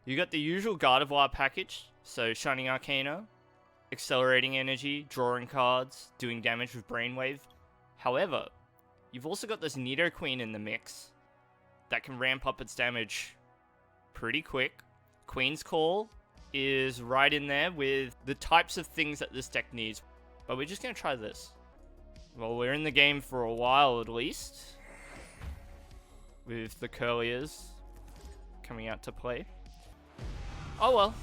You got the usual Gardevoir package, so Shining Arcana, accelerating energy, drawing cards, doing damage with Brainwave. However, you've also got this Nidoqueen in the mix that can ramp up its damage pretty quick. Queen's Call is right in there with the types of things that this deck needs. But we're just going to try this. Well, we're in the game for a while at least, with the Kirlias coming out to play. Oh well,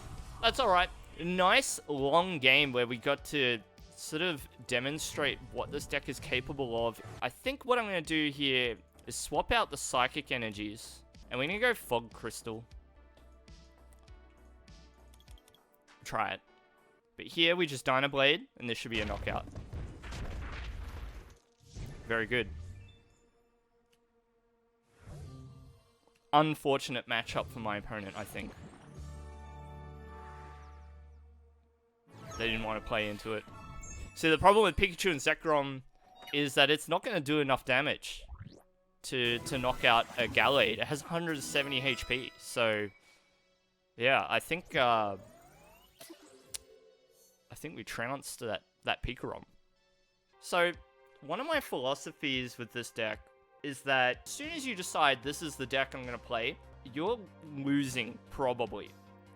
that's alright. Nice long game where we got to sort of demonstrate what this deck is capable of. I think what I'm going to do here is swap out the Psychic Energies, and we're going to go Fog Crystal. Try it. But here we just Dino Blade, and this should be a knockout. Very good. Unfortunate matchup for my opponent, I think. They didn't want to play into it. See, the problem with Pikachu and Zekrom is that it's not going to do enough damage to knock out a Gallade. It has 170 HP, so yeah, I think we trounced that Pikarom. So one of my philosophies with this deck is that as soon as you decide this is the deck I'm going to play, you're losing, probably.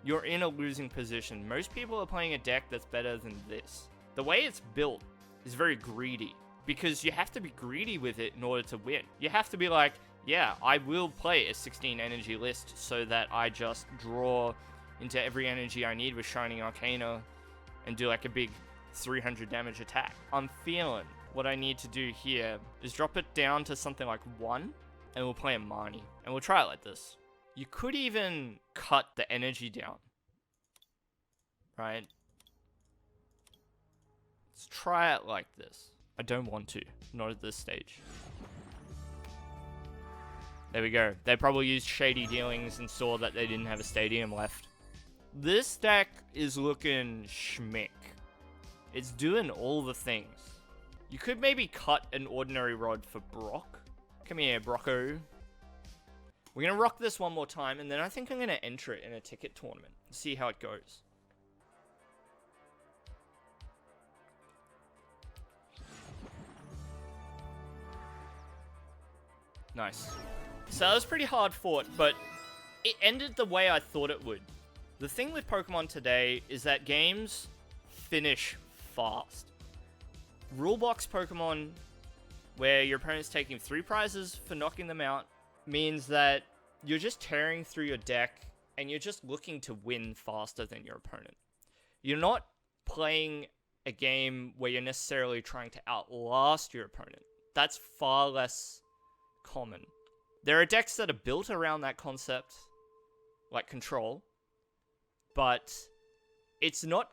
You're in a losing position. Most people are playing a deck that's better than this. The way it's built is very greedy, because you have to be greedy with it in order to win. You have to be like, yeah, I will play a 16 energy list so that I just draw into every energy I need with Shining Arcana and do like a big 300 damage attack. I'm feeling what I need to do here is drop it down to something like 1, and we'll play a Marnie. And we'll try it like this. You could even cut the energy down, right? Let's try it like this. I don't want to, not at this stage. There we go. They probably used shady dealings and saw that they didn't have a stadium left. This deck is looking schmick. It's doing all the things. You could maybe cut an Ordinary Rod for Brock. Come here, Brocko. We're going to rock this one more time, and then I think I'm going to enter it in a ticket tournament. See how it goes. Nice. So that was pretty hard fought, but it ended the way I thought it would. The thing with Pokemon today is that games finish fast. Rulebox Pokemon, where your opponent's taking 3 prizes for knocking them out, means that you're just tearing through your deck and you're just looking to win faster than your opponent. You're not playing a game where you're necessarily trying to outlast your opponent. That's far less common. There are decks that are built around that concept, like Control, but it's not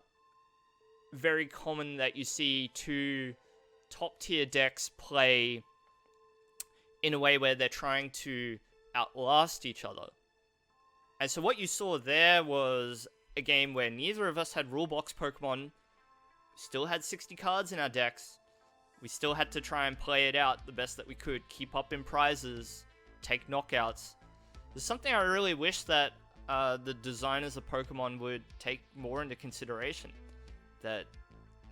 very common that you see 2 top tier decks play in a way where they're trying to outlast each other. And so what you saw there was a game where neither of us had rulebox Pokemon, still had 60 cards in our decks, we still had to try and play it out the best that we could, keep up in prizes, take knockouts. There's something I really wish that the designers of Pokemon would take more into consideration. That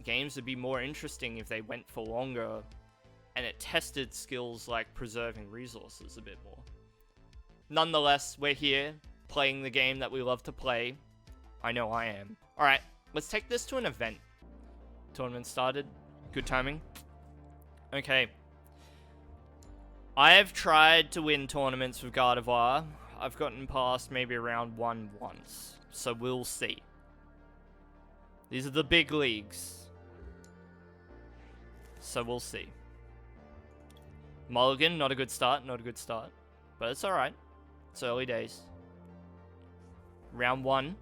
games would be more interesting if they went for longer and it tested skills like preserving resources a bit more. Nonetheless, we're here, playing the game that we love to play. I know I am. Alright, let's take this to an event. Tournament started. Good timing. Okay. I have tried to win tournaments with Gardevoir. I've gotten past maybe round 1 once. So we'll see. These are the big leagues. So we'll see. Mulligan, not a good start, not a good start. But it's alright. It's early days. Round 1.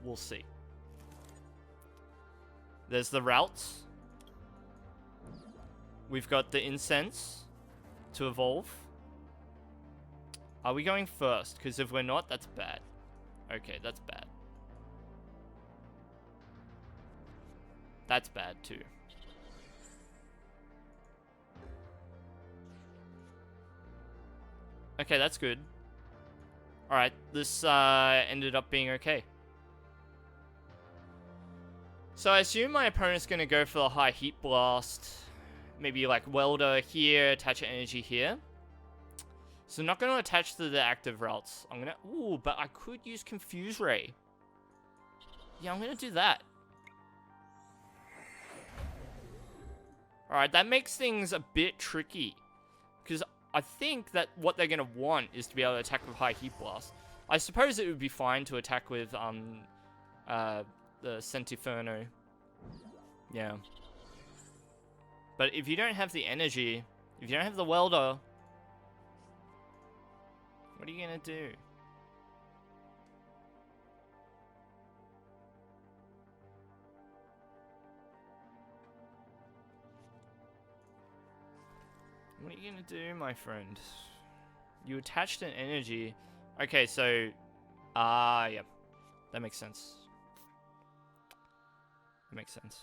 We'll see. There's the Ralts. We've got the Incense to evolve. Are we going first? Because if we're not, that's bad. Okay, that's bad. That's bad too. Okay, that's good. Alright, this ended up being okay. So I assume my opponent's going to go for the high heat blast. Maybe like welder here, attach energy here. So I'm not going to attach to the active Ralts. I'm going to... Ooh, but I could use Confuse Ray. Yeah, I'm going to do that. Alright, that makes things a bit tricky. Because I think that what they're going to want is to be able to attack with high heat blast. I suppose it would be fine to attack with the Centiskorch. Yeah. But if you don't have the energy, if you don't have the welder, what are you going to do? What are you going to do, my friend? You attached an energy. Okay, so... yeah. That makes sense. That makes sense.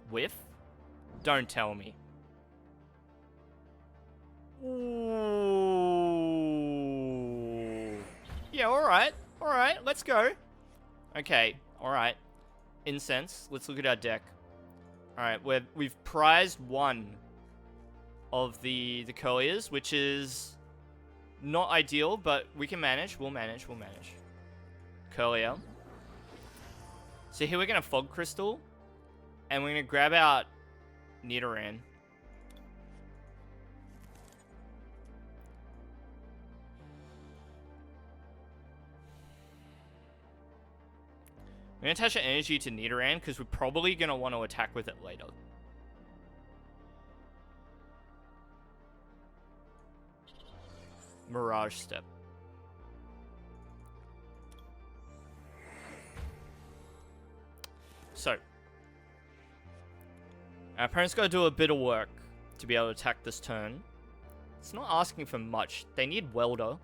Whiff? Don't tell me. Ooh. Yeah, alright. Alright, let's go. Okay, alright. Incense. Let's look at our deck. Alright, we've prized one of the Kirlias, which is not ideal, but we can manage. We'll manage. Kirlia. So here we're going to Fog Crystal. And we're going to grab out Nidoran. We're going to attach an energy to Nidoran because we're probably going to want to attack with it later. Mirage Step. So, our opponent's got to do a bit of work to be able to attack this turn. It's not asking for much. They need Welder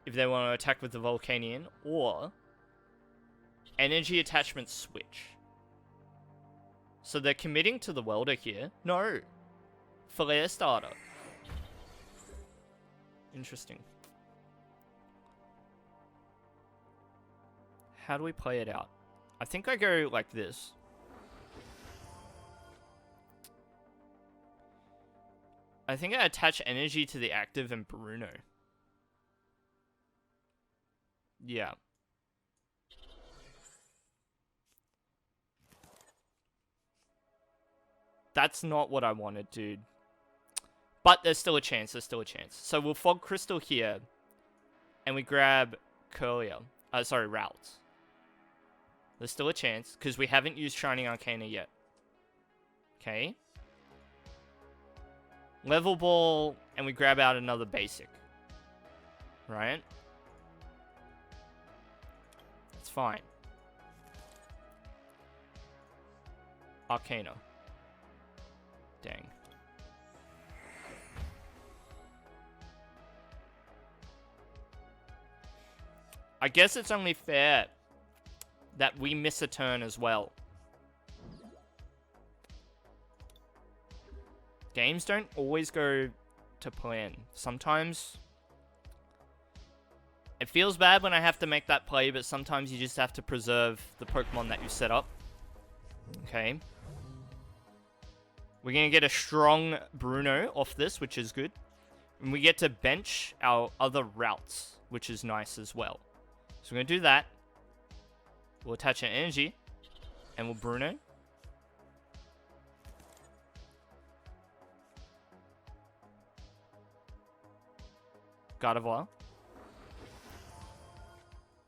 if they want to attack with the Volcanion, or Energy Attachment Switch. So they're committing to the Welder here. No. Flare Starter. Interesting. How do we play it out? I think I go like this. I think I attach energy to the active and Bruno. Yeah. That's not what I wanted, dude. But there's still a chance, So we'll Fog Crystal here. And we grab Kirlia. Ralts. There's still a chance, because we haven't used Shining Arcana yet. Okay. Level Ball, and we grab out another basic. Right? It's fine. Arcana. Dang. I guess it's only fair that we miss a turn as well. Games don't always go to plan. Sometimes it feels bad when I have to make that play, but sometimes you just have to preserve the Pokemon that you set up. Okay. We're going to get a strong Bruno off this, which is good. And we get to bench our other Ralts, which is nice as well. So we're going to do that. We'll attach an energy. And we'll Bruno. Gardevoir.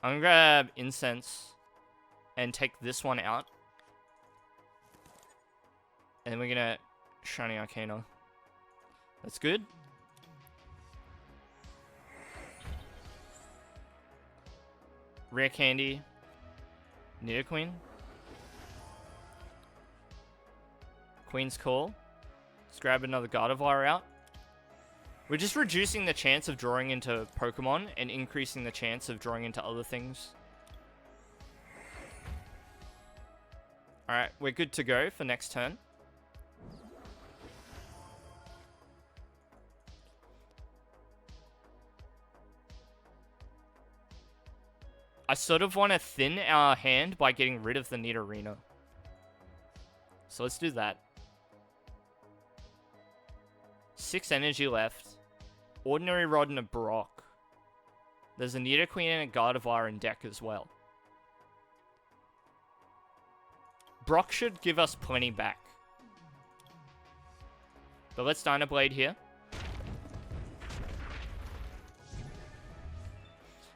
I'm going to grab Incense. And take this one out. And then we're going to Shiny Arcana. That's good. Rare Candy. Nidoqueen. Queen's Call. Let's grab another Gardevoir out. We're just reducing the chance of drawing into Pokemon and increasing the chance of drawing into other things. Alright, we're good to go for next turn. I sort of want to thin our hand by getting rid of the Nidorina. So let's do that. 6 energy left. Ordinary Rod and a Brock. There's a Nidoqueen and a Gardevoir in deck as well. Brock should give us plenty back. But let's Dynablade here.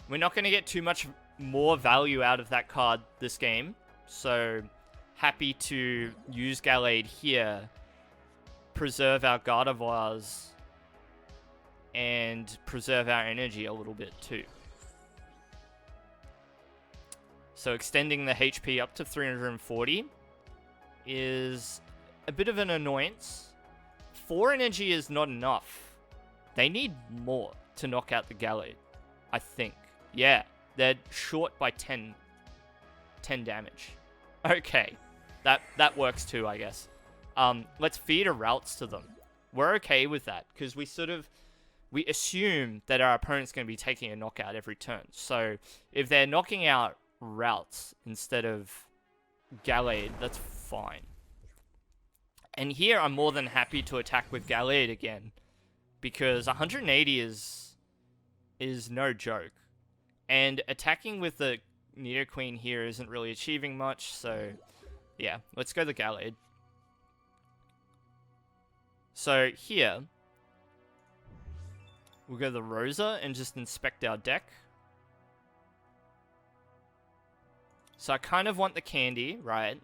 We're not going to get too much more value out of that card this game. So, happy to use Gallade here. Preserve our Gardevoirs. And preserve our energy a little bit too. So extending the HP up to 340 is a bit of an annoyance. 4 energy is not enough. They need more to knock out the Gallade, I think. Yeah, they're short by 10 damage. Okay, that works too, I guess. Let's feed a Ralts to them. We're okay with that, because we assume that our opponent's going to be taking a knockout every turn. So, if they're knocking out Ralts instead of Gallade, that's fine. And here, I'm more than happy to attack with Gallade again, because 180 is no joke. And attacking with the Nidoqueen here isn't really achieving much, so yeah, let's go the Gallade. So here, we'll go the Rosa and just inspect our deck. So I kind of want the Candy, right?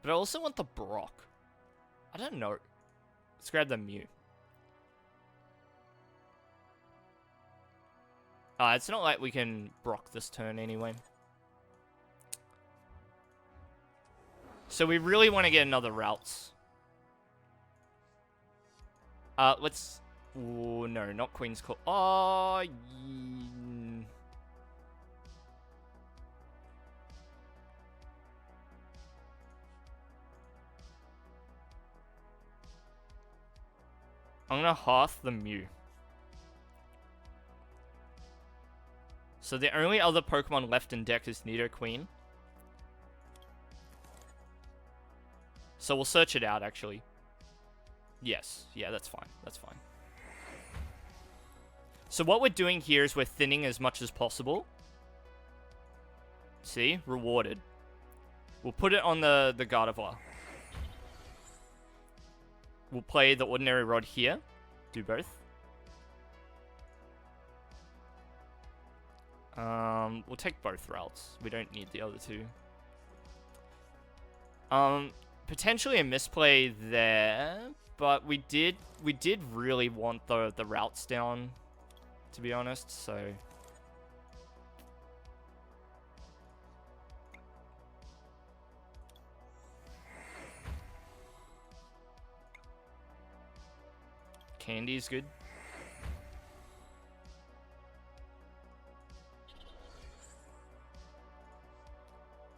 But I also want the Brock. I don't know. Let's grab the Mew. It's not like we can Brock this turn anyway. So we really want to get another Ralts. Let's... Ooh, no, not Queen's Court. Oh, I'm gonna Hearth the Mew. So the only other Pokemon left in deck is Nidoqueen. So we'll search it out, actually. Yes. Yeah, that's fine. That's fine. So what we're doing here is we're thinning as much as possible. See? Rewarded. We'll put it on the Gardevoir. We'll play the Ordinary Rod here. Do both. We'll take both Ralts. We don't need the other two. Potentially a misplay there, but we did really want the Ralts down, to be honest, so... Candy's good.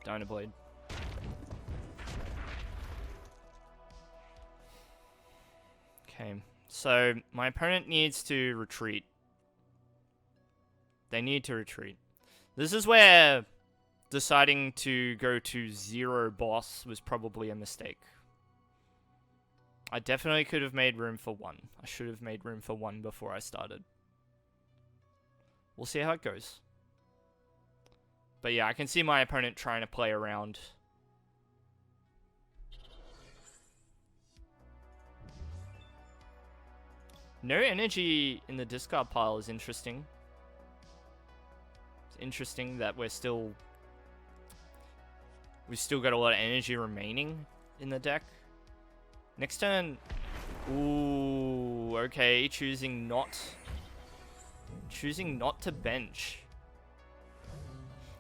Dynablade. Okay, so my opponent needs to retreat. They need to retreat. This is where deciding to go to 0 boss was probably a mistake. I definitely could have made room for 1. I should have made room for 1 before I started. We'll see how it goes. But yeah, I can see my opponent trying to play around. No energy in the discard pile is interesting. It's interesting that we've still got a lot of energy remaining in the deck. Next turn, ooh, okay, choosing not to bench.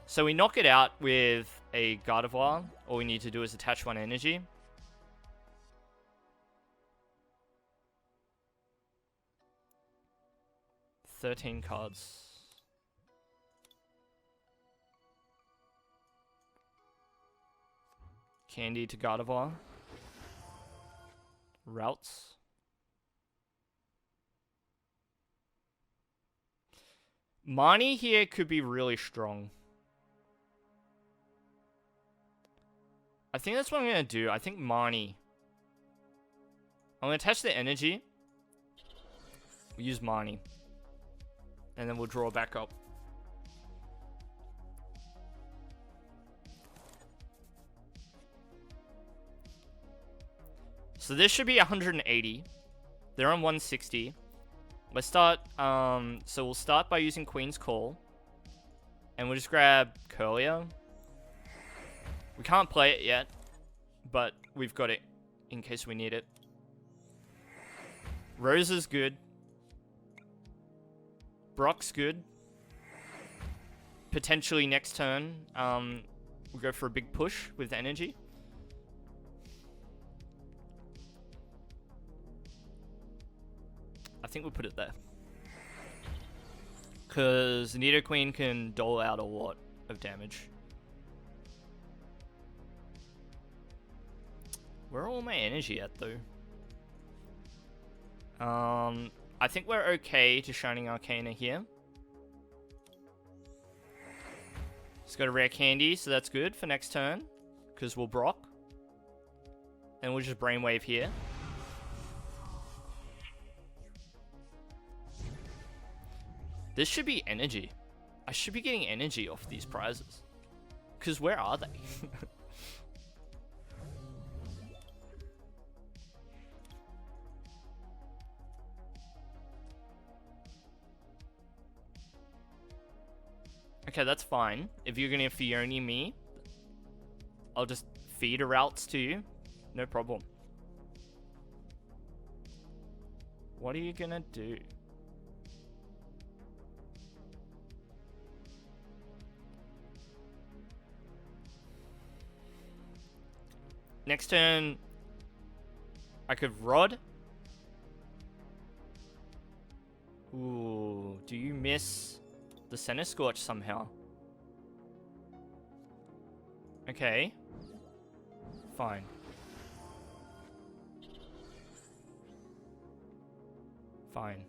So we knock it out with a Gardevoir. All we need to do is attach 1 energy. $13 cards. Candy to Gardevoir. Ralts. Marnie here could be really strong. I think that's what I'm going to do. I think Marnie. I'm going to attach the energy. We'll use Marnie. And then we'll draw back up. So this should be 180. They're on 160. Let's start, so we'll start by using Queen's Call. And we'll just grab Kirlia. We can't play it yet, but we've got it in case we need it. Rosa's good. Brock's good. Potentially next turn, we'll go for a big push with energy. I think we'll put it there. Because Nidoqueen can dole out a lot of damage. Where are all my energy at, though? I think we're okay to Shining Arcana here. It's got a Rare Candy, so that's good for next turn. Because we'll Brock. And we'll just Brainwave here. This should be energy. I should be getting energy off these prizes. Because where are they? Okay, that's fine. If you're gonna Fiona me, I'll just feed a Ralts to you. No problem. What are you gonna do? Next turn, I could Rod. Ooh, do you miss the Centiskorch somehow? Okay. Fine. Fine.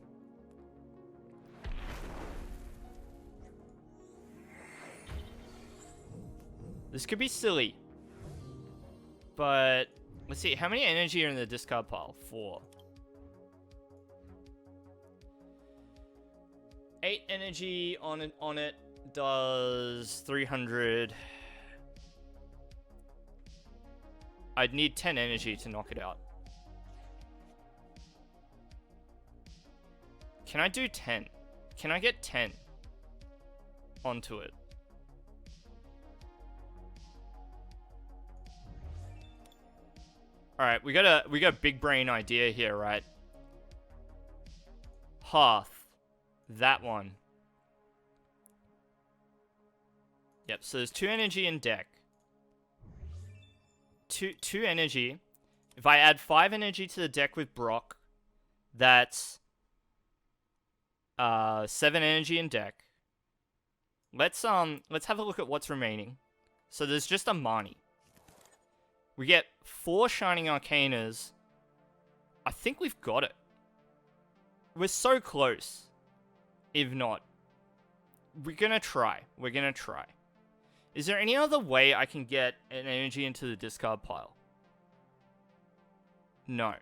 This could be silly. But, let's see, how many energy are in the discard pile? 4. 8 energy on it does 300. I'd need 10 energy to knock it out. Can I do 10? Can I get 10 onto it? All right, we got a big brain idea here, right? Hearth, that one. Yep. So there's 2 energy in deck. Two energy. If I add 5 energy to the deck with Brock, that's 7 energy in deck. Let's have a look at what's remaining. So there's just a Marnie. We get 4 Shining Arcanas. I think we've got it. We're so close. If not, we're gonna try. We're gonna try. Is there any other way I can get an energy into the discard pile? No.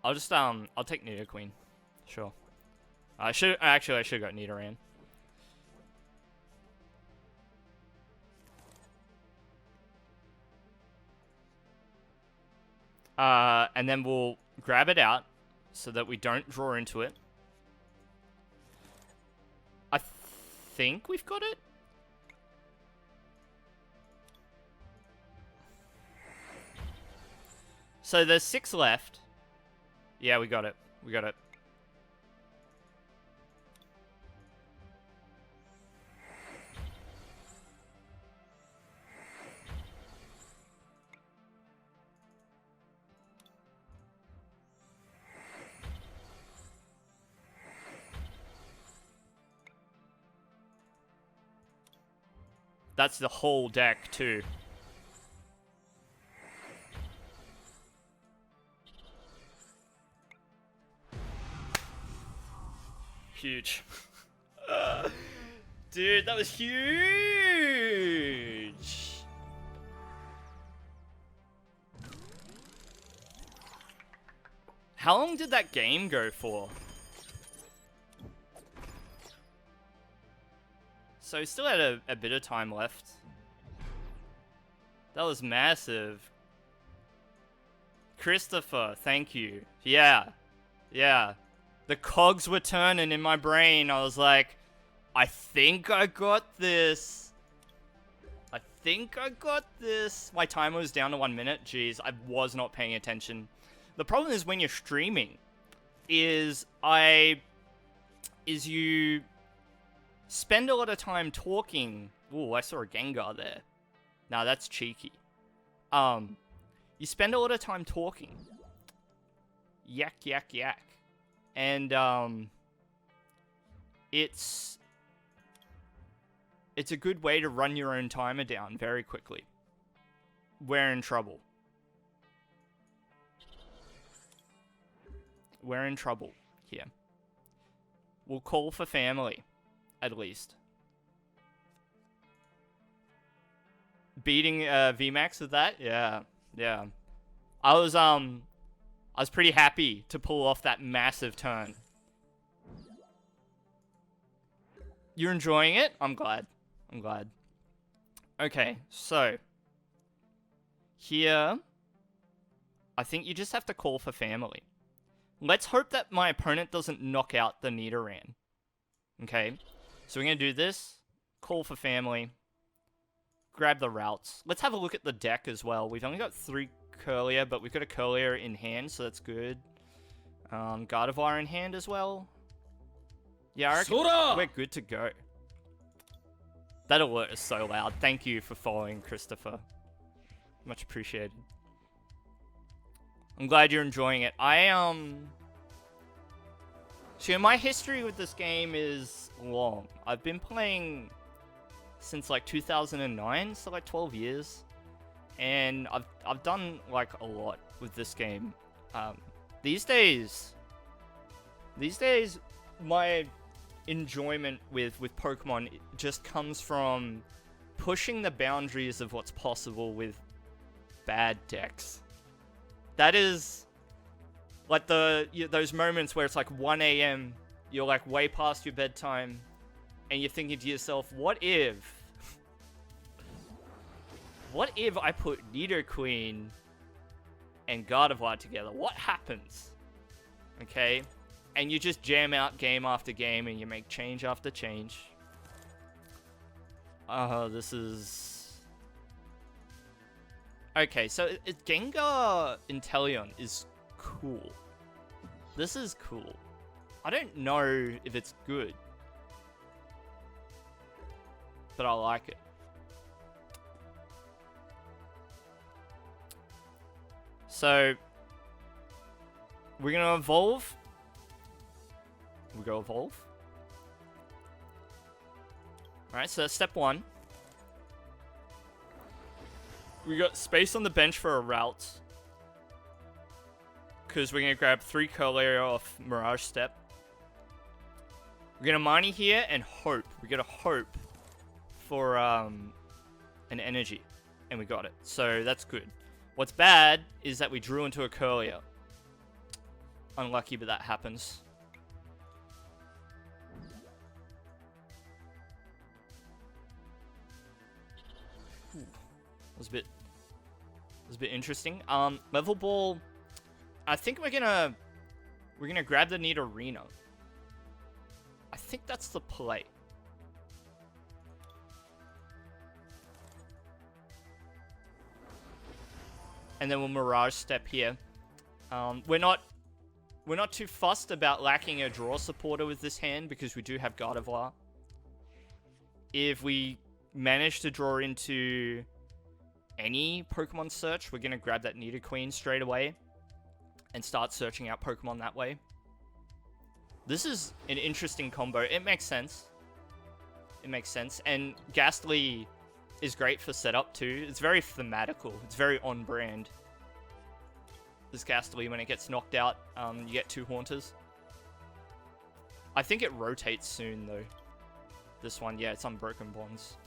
I'll just I'll take Nidoqueen. Sure. I should have got Nidoran. And then we'll grab it out so that we don't draw into it. I think we've got it. So there's 6 left. Yeah, we got it. We got it. That's the whole deck, too. Huge. Dude, that was huge! How long did that game go for? So we still had a bit of time left. That was massive. Christopher, thank you. Yeah. Yeah. The cogs were turning in my brain. I was like, I think I got this. I think I got this. My timer was down to 1 minute. Jeez, I was not paying attention. The problem is when you're streaming, is you spend a lot of time talking. Ooh, I saw a Gengar there. Nah, that's cheeky. You spend a lot of time talking. Yak, yak, yak. And, it's a good way to run your own timer down very quickly. We're in trouble. We're in trouble here. We'll call for family, at least. Beating VMAX with that? Yeah, yeah. I was pretty happy to pull off that massive turn. You're enjoying it? I'm glad. I'm glad. Okay, so here, I think you just have to call for family. Let's hope that my opponent doesn't knock out the Nidoran. Okay, so we're going to do this. Call for family. Grab the Ralts. Let's have a look at the deck as well. We've only got 3 Kirlia, but we've got a Kirlia in hand, so that's good. Gardevoir in hand as well. Yeah, I reckon we're good to go. That alert is so loud. Thank you for following, Christopher. Much appreciated. I'm glad you're enjoying it. So my history with this game is long. I've been playing since like 2009, so like 12 years. And I've done like a lot with this game. These days, my enjoyment with Pokemon just comes from pushing the boundaries of what's possible with bad decks. That is like those moments where it's like 1 AM, you're like way past your bedtime, and you're thinking to yourself, what if I put Nidoqueen and Gardevoir together? What happens? Okay? And you just jam out game after game, and you make change after change. This is... Okay, so Gengar Inteleon is cool. This is cool. I don't know if it's good, but I like it. So, we're gonna evolve. We go evolve. Alright, so that's step 1. We got space on the bench for a Ralts, because we're going to grab 3 Kirlia off Mirage Step. We're going to Marnie here and hope. We got to hope for an energy, and we got it. So that's good. What's bad is that we drew into a Kirlia. Unlucky, but that happens. Was a bit interesting. Level ball. I think we're gonna grab the Nidorina. I think that's the play. And then we'll Mirage Step here. We're not too fussed about lacking a draw supporter with this hand because we do have Gardevoir. If we manage to draw into any Pokemon search, we're going to grab that Nidoqueen straight away and start searching out Pokemon that way. This is an interesting combo. It makes sense. It makes sense. And Ghastly is great for setup too. It's very thematical. It's very on brand. This Gastly, when it gets knocked out, you get 2 Haunters. I think it rotates soon though. This one, yeah, it's Unbroken Bonds.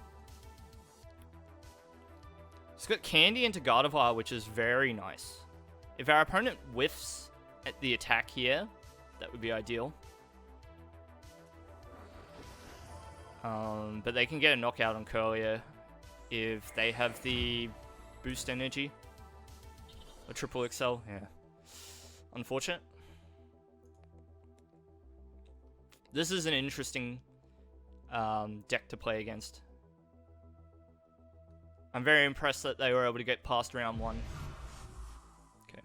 It's got Candy into Gardevoir, which is very nice. If our opponent whiffs at the attack here, that would be ideal. But they can get a knockout on Kirlia if they have the boost energy. A triple XL, yeah. Unfortunate. This is an interesting deck to play against. I'm very impressed that they were able to get past round 1. Okay.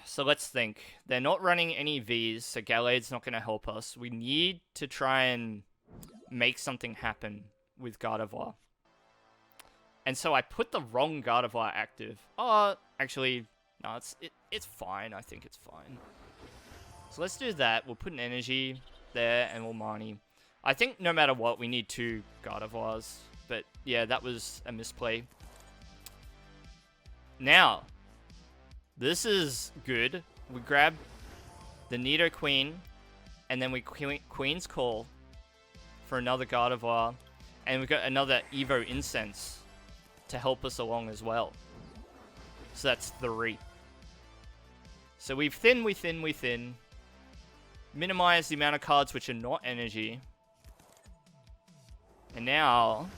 So let's think. They're not running any Vs, so Gallade's not going to help us. We need to try and make something happen with Gardevoir. And so I put the wrong Gardevoir active. Oh, actually, no, it's fine. I think it's fine. So let's do that. We'll put an energy there, and we'll Marnie. I think no matter what, we need 2 Gardevoirs. But yeah, that was a misplay. Now, this is good. We grab the Nidoqueen, and then we Queen's Call for another Gardevoir. And we've got another Evo Incense to help us along as well. So that's 3. So we thin. Minimize the amount of cards which are not energy. And now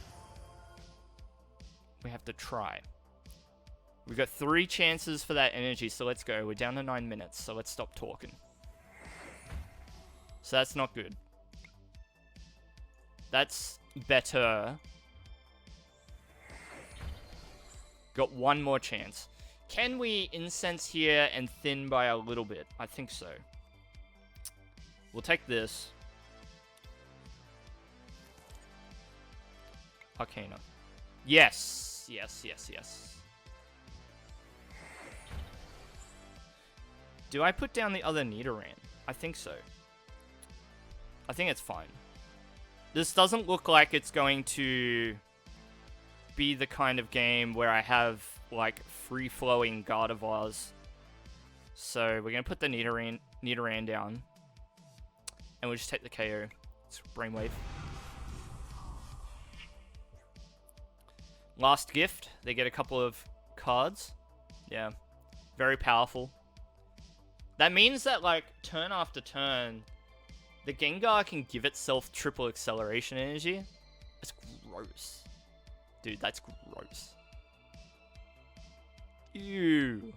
we have to try. We've got 3 chances for that energy, so let's go. We're down to 9 minutes, so let's stop talking. So that's not good. That's better. Got 1 more chance. Can we incense here and thin by a little bit? I think so. We'll take this. Arcana. Yes. Yes. Do I put down the other Nidoran? I think so. I think it's fine. This doesn't look like it's going to be the kind of game where I have, like, free-flowing Gardevoirs. So we're going to put the Nidoran down. And we'll just take the KO. It's Brainwave. Last gift. They get a couple of cards. Yeah. Very powerful. That means that, like, turn after turn, the Gengar can give itself triple acceleration energy. That's gross. Dude, that's gross. Ew.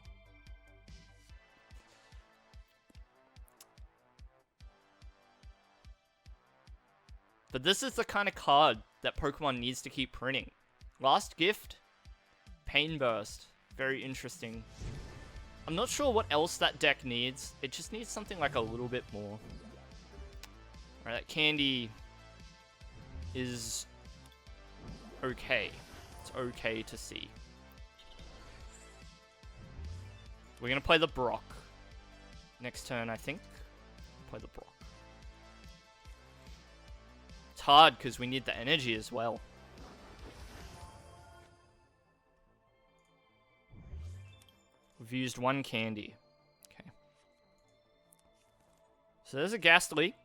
But this is the kind of card that Pokemon needs to keep printing. Last gift, Pain Burst. Very interesting. I'm not sure what else that deck needs. It just needs something like a little bit more. Alright, that Candy is okay. It's okay to see. We're going to play the Brock. Next turn, I think. Play the Brock. It's hard because we need the energy as well. We've used 1 candy. Okay. So there's a Gastly.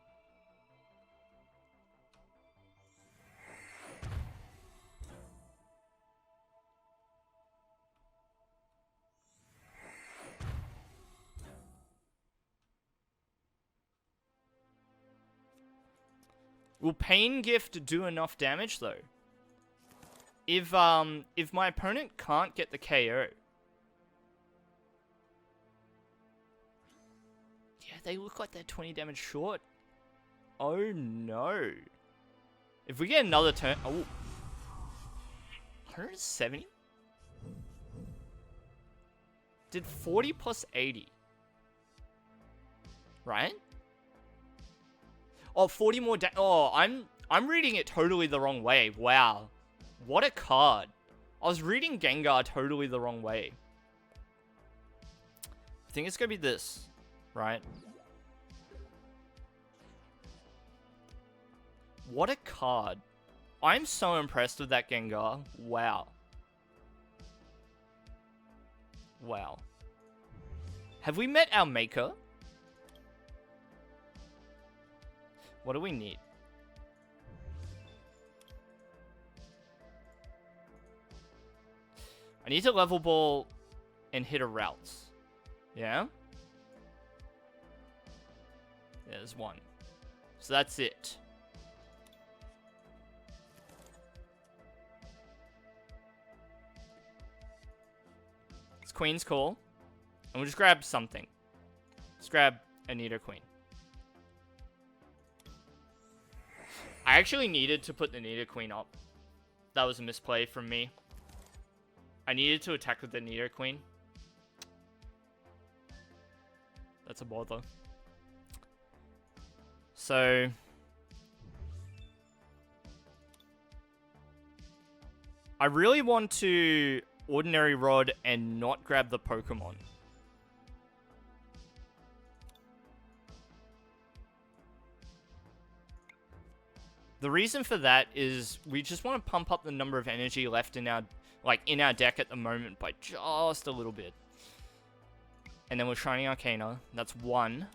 Will Pain Gift do enough damage though? If my opponent can't get the KO. Yeah, they look like they're 20 damage short. Oh no. If we get another turn, oh. 170? Did 40 plus 80. Right? Oh, 40 more oh, I'm reading it totally the wrong way. Wow. What a card. I was reading Gengar totally the wrong way. I think it's going to be this, right? What a card. I'm so impressed with that Gengar. Wow. Wow. Have we met our maker? What do we need? I need to level ball and hit a Ralts. Yeah? There's one. So that's it. It's Queen's Call. And we'll just grab something. Let's grab a Nidoqueen. I actually needed to put the Nidoqueen up. That was a misplay from me. I needed to attack with the Nidoqueen. That's a bother. So... I really want to Ordinary Rod and not grab the Pokémon. The reason for that is we just want to pump up the number of energy left in our deck at the moment by just a little bit. And then we're Shining Arcana. That's one.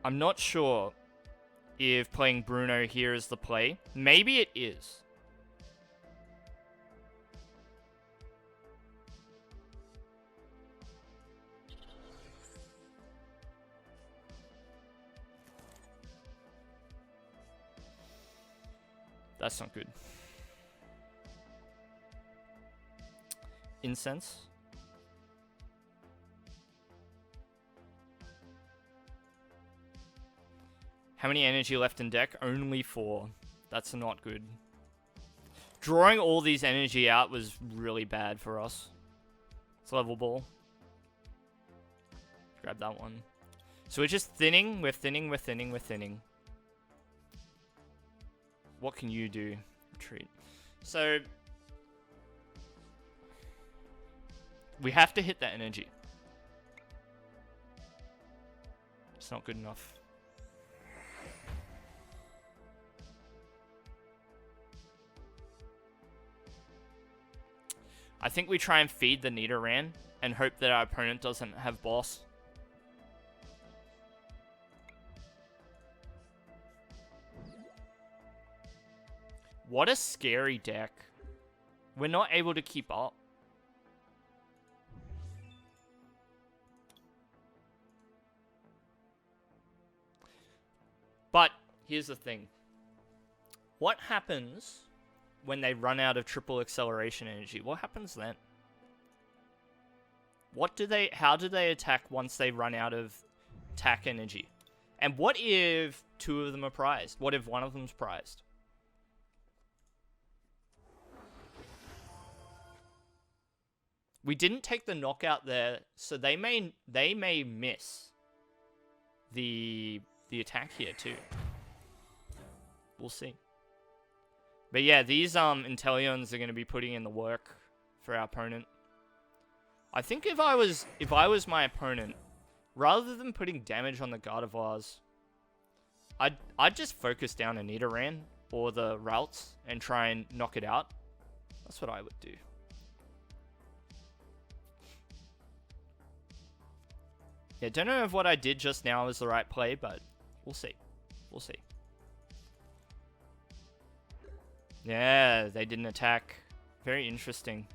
I'm not sure if playing Bruno here is the play. Maybe it is. That's not good. Incense. How many energy left in deck? Only 4. That's not good. Drawing all these energy out was really bad for us. It's level ball. Grab that one. So we're just thinning. We're thinning, we're thinning, we're thinning. What can you do? Retreat. So... we have to hit that energy. It's not good enough. I think we try and feed the Nidoran and hope that our opponent doesn't have boss. What a scary deck. We're not able to keep up. But here's the thing. What happens when they run out of triple acceleration energy? What happens then? How do they attack once they run out of attack energy? And what if 2 of them are prized? What if 1 of them's prized? We didn't take the knockout there, so they may miss the attack here too. We'll see. But yeah, these Inteleons are going to be putting in the work for our opponent. I think if I was my opponent, rather than putting damage on the Gardevoirs, I'd just focus down a Nidoran or the Ralts and try and knock it out. That's what I would do. Yeah, don't know if what I did just now was the right play, but we'll see. We'll see. Yeah, they didn't attack. Very interesting.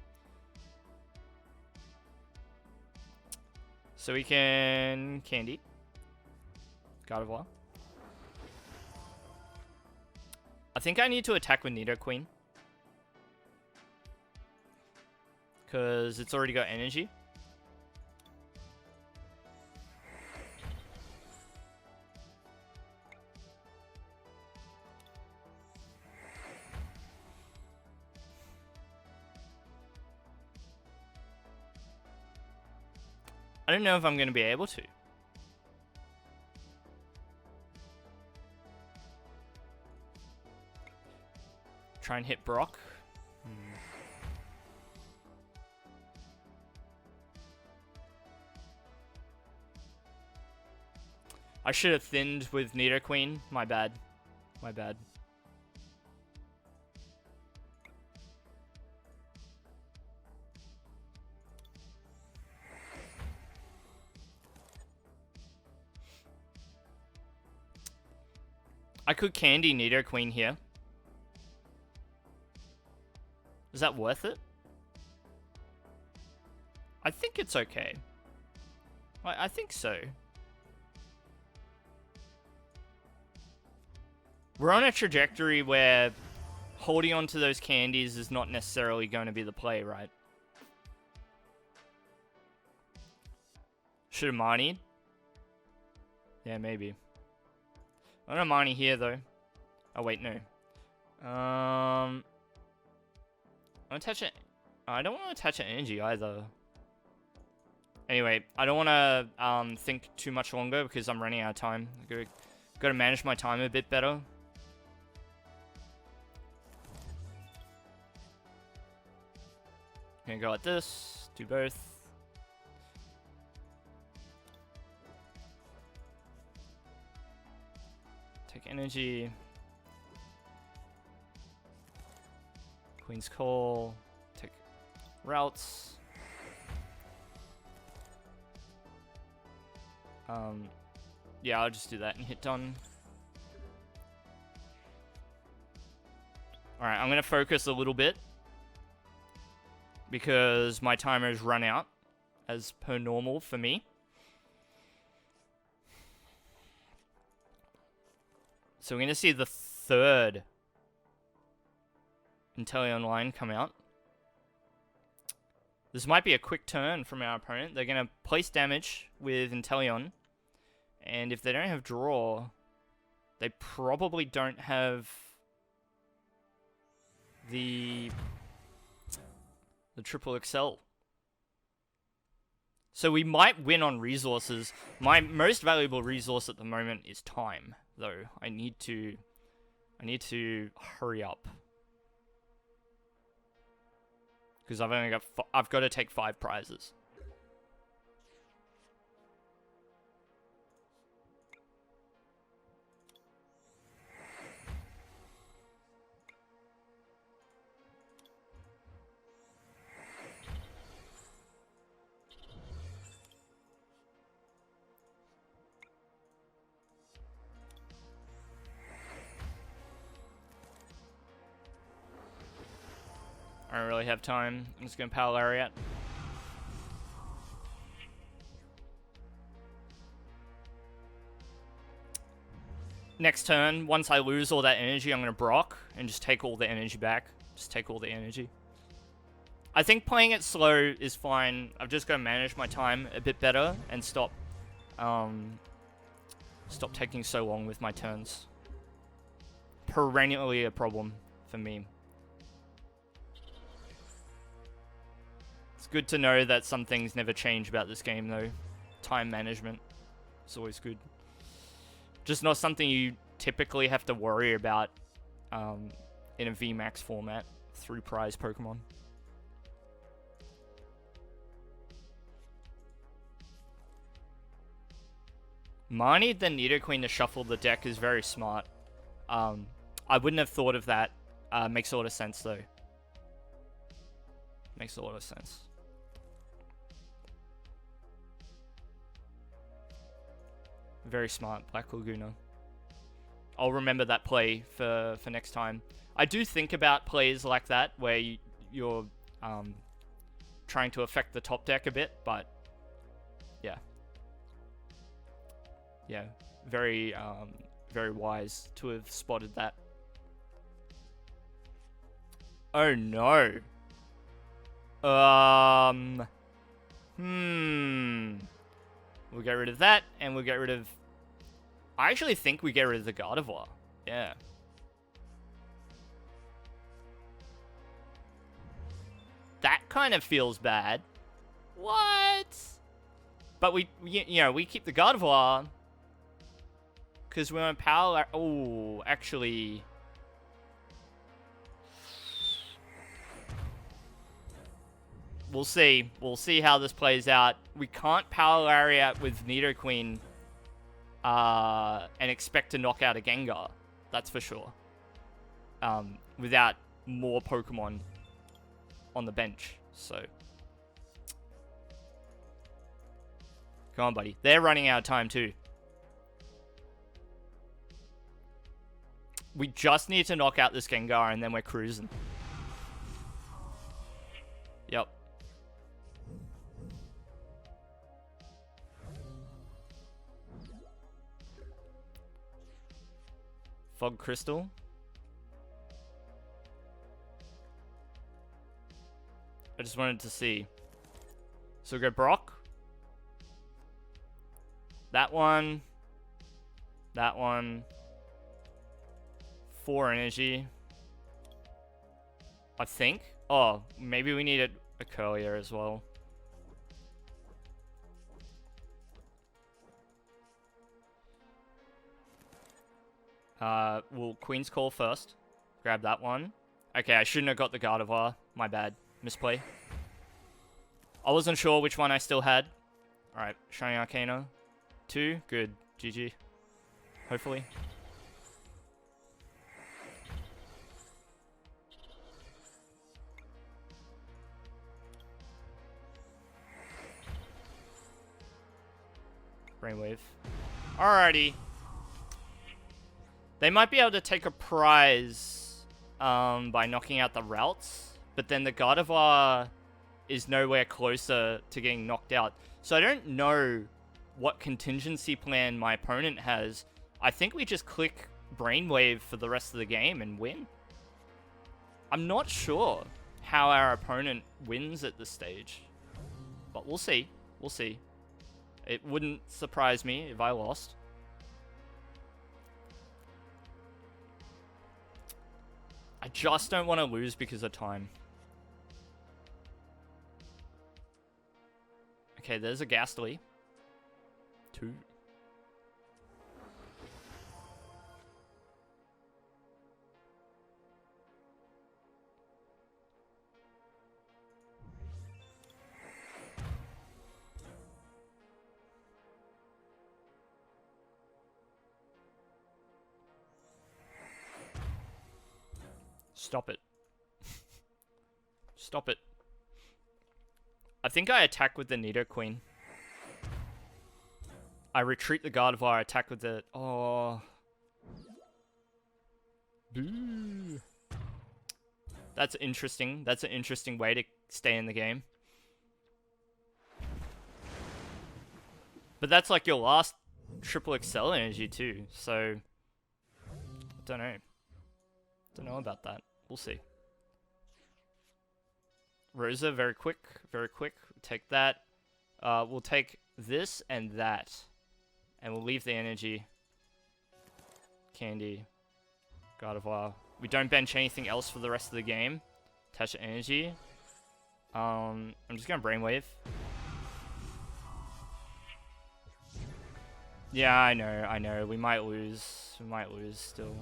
So we can Candy. Gardevoir. I think I need to attack with Nidoqueen. Because it's already got energy. I don't know if I'm going to be able to. Try and hit Brock. I should have thinned with Nidoqueen. My bad. My bad. I could candy Nidoqueen here. Is that worth it? I think it's okay. I think so. We're on a trajectory where holding on to those candies is not necessarily going to be the play, right? Should have Marnied? Yeah, maybe. I'm gonna Marnie here, though. Oh, wait, no. I'm gonna attach it. I don't want to attach an energy either. Anyway, I don't want to think too much longer because I'm running out of time. Gotta manage my time a bit better. Gonna go like this. Do both. Take energy. Queen's Call. Take Ralts. Yeah, I'll just do that and hit done. Alright, I'm gonna focus a little bit because my timer has run out as per normal for me. So we're gonna see the third Inteleon line come out. This might be a quick turn from our opponent. They're gonna place damage with Inteleon. And if they don't have draw, they probably don't have the triple excel. So we might win on resources. My most valuable resource at the moment is time, though. I need to hurry up because I've got to take 5 prizes. I don't really have time. I'm just going to Power Lariat. Next turn, once I lose all that energy, I'm going to Brock and just take all the energy back. Just take all the energy. I think playing it slow is fine. I've just got to manage my time a bit better and stop taking so long with my turns. Perennially a problem for me. It's good to know that some things never change about this game, though. Time management is always good. Just not something you typically have to worry about in a VMAX format through prize Pokemon. Marnie then Nidoqueen to shuffle the deck is very smart. I wouldn't have thought of that. Makes a lot of sense, though. Makes a lot of sense. Very smart, Black Laguna. I'll remember that play for next time. I do think about plays like that where you're trying to affect the top deck a bit, but yeah. Yeah, very wise to have spotted that. Oh no. We'll get rid of that, and we'll get rid of... I actually think we get rid of the Gardevoir. Yeah. That kind of feels bad. What? But we keep the Gardevoir because we want Power... Oh, actually... We'll see. We'll see how this plays out. We can't Power Lariat with Nidoqueen and expect to knock out a Gengar. That's for sure. Without more Pokemon on the bench. So, come on, buddy. They're running out of time too. We just need to knock out this Gengar and then we're cruising. Yep. Fog Crystal. I just wanted to see. So we go Brock. That one. That one. 4 energy. I think. Oh, maybe we need a Kirlia as well. We'll Queen's Call first. Grab that one. Okay, I shouldn't have got the Gardevoir. My bad. Misplay. I wasn't sure which one I still had. Alright, Shiny Arcana. 2. Good. GG. Hopefully. Brainwave. Alrighty. They might be able to take a prize by knocking out the Ralts, but then the Gardevoir is nowhere closer to getting knocked out. So I don't know what contingency plan my opponent has. I think we just click Brainwave for the rest of the game and win. I'm not sure how our opponent wins at this stage, but we'll see. We'll see. It wouldn't surprise me if I lost. I just don't want to lose because of time. Okay, there's a Ghastly. 2. Stop it. Stop it. I think I attack with the Nidoqueen. I retreat the Gardevoir, attack with the... Oh. Boo. That's interesting. That's an interesting way to stay in the game. But that's like your last triple Excel energy too, so... I don't know. Don't know about that. We'll see. Rosa, very quick. Very quick. Take that. We'll take this and that. And we'll leave the energy. Candy. Gardevoir. We don't bench anything else for the rest of the game. Attach energy. I'm just gonna Brainwave. Yeah, I know. We might lose. We might lose still.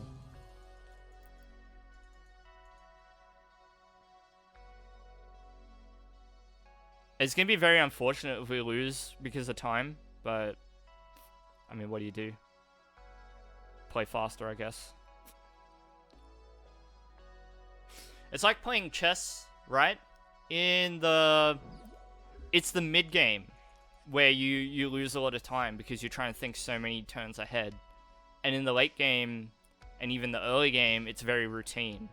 It's going to be very unfortunate if we lose because of time, but, I mean, what do you do? Play faster, I guess. It's like playing chess, right? It's the mid-game where you lose a lot of time because you're trying to think so many turns ahead. And in the late game, and even the early game, it's very routine.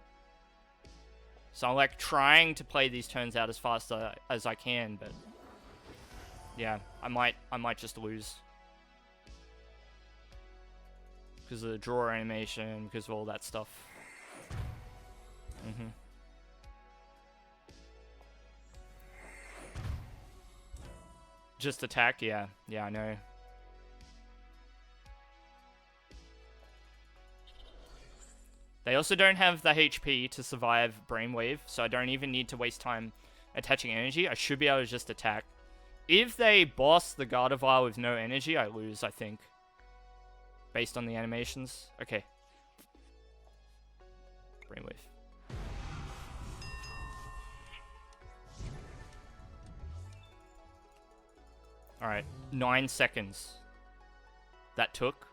So I'm like trying to play these turns out as fast as I can, but yeah, I might just lose because of the draw animation, because of all that stuff. Just attack, yeah, I know. They also don't have the HP to survive Brainwave, so I don't even need to waste time attaching energy. I should be able to just attack. If they boss the Gardevoir with no energy, I lose, I think. Based on the animations. Okay. Brainwave. Alright, 9 seconds. that took.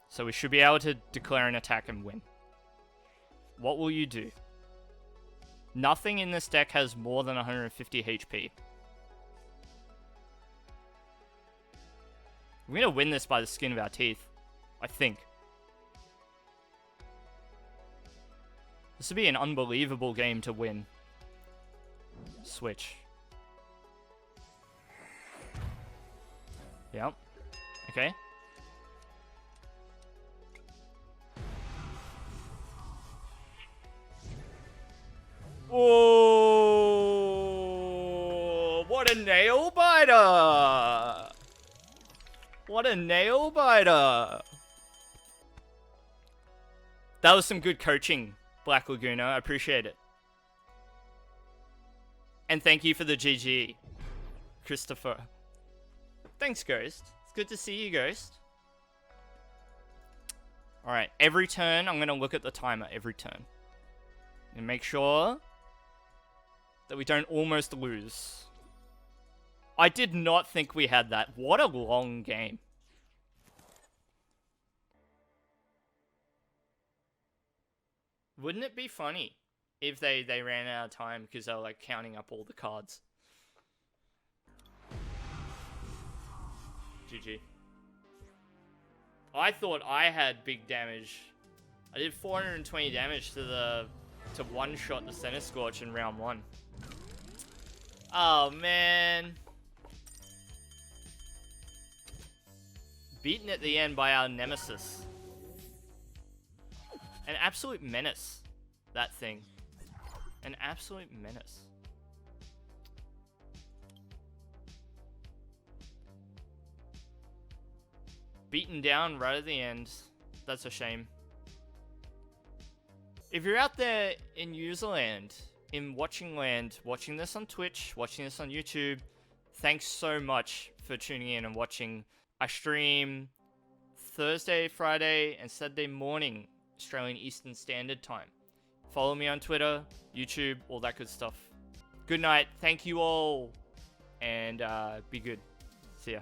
So we should be able to declare an attack and win. What will you do? Nothing in this deck has more than 150 HP. We're going to win this by the skin of our teeth, I think. This would be an unbelievable game to win. Switch. Yep. Okay. Oh, what a nail biter! What a nail biter! That was some good coaching, Black Laguna. I appreciate it. And thank you for the GG, Christopher. Thanks, Ghost. It's good to see you, Ghost. Alright, every turn, I'm going to look at the timer every turn. And make sure that we don't almost lose. I did not think we had that. What a long game. Wouldn't it be funny if they ran out of time because they were like counting up all the cards? GG. I thought I had big damage. I did 420 damage to one-shot the Centiskorch in round 1. Oh, man. Beaten at the end by our nemesis. An absolute menace, that thing. An absolute menace. Beaten down right at the end. That's a shame. If you're out there in user land, in watching land, watching this on Twitch, watching this on YouTube, thanks so much for tuning in and watching. I stream Thursday, Friday, and Saturday morning, Australian Eastern Standard Time. Follow me on Twitter, YouTube, all that good stuff. Good night. Thank you all. And be good. See ya.